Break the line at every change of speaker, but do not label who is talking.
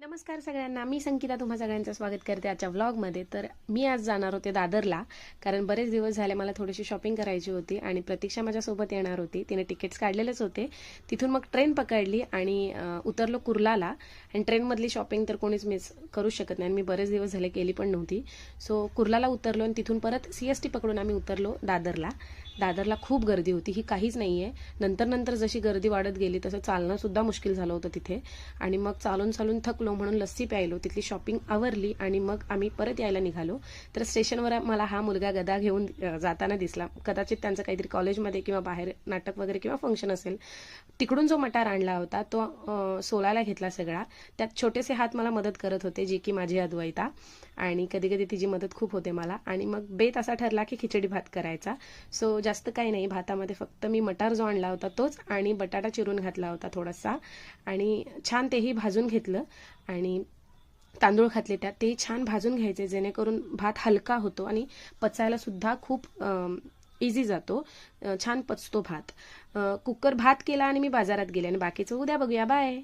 नमस्कार सगळ्यांना, मी संगीता तुम्हा सगळ्यांचं स्वागत करते आजच्या व्लॉगमध्ये. तर मी आज जाणार होते दादरला, कारण बरेच दिवस झाले मला थोडीशी शॉपिंग करायची होती आणि प्रतीक्षा माझ्यासोबत येणार होती. तिने तिकीट्स काढलेलेच होते. तिथून मग ट्रेन पकडली आणि उतरलो कुर्लाला. आणि ट्रेनमधली शॉपिंग तर कोणीच मिस करू शकत नाही, मी बरेच दिवस झाले केली पण नव्हती. सो कुर्लाला उतरलो आणि तिथून परत CST पकडून आम्ही उतरलो दादरला खूप गर्दी होती, ही काहीच नाही आहे. नंतर जशी गर्दी वाढत गेली तसं चालणंसुद्धा मुश्किल झालं होतं तिथे. आणि मग चालून थकलो म्हणून लस्सी प्यायलो, तिथली शॉपिंग आवरली आणि मग आम्ही परत यायला निघालो. तर स्टेशनवर मला हा मुलगा गदा घेऊन जाताना दिसला. कदाचित त्यांचं काहीतरी कॉलेजमध्ये किंवा बाहेर नाटक वगैरे किंवा फंक्शन असेल. तिकडून जो मटार आणला होता तो सोलायला घेतला सगळा. त्यात छोटेसे हात मला मदत करत होते, जी की माझी अद्वैता, आणि कधी कधी तिची मदत खूप होते मला. आणि मग बेत असा ठरला की खिचडी भात करायचा. सो जास्त काही नाही, भातामध्ये फक्त मी मटार जो आणला होता तोच आणि बटाटा चिरून घातला होता थोडासा, आणि छान तेही भाजून घेतलं. आणि तांदूळ घातले त्यात, तेही छान भाजून घ्यायचे जेणेकरून भात हलका होतो आणि पचायला सुद्धा खूप इझी जातो, छान पचतो भात. कुकर भात केला आणि मी बाजारात गेले आणि बाकीचं उद्या बघूया. बाय.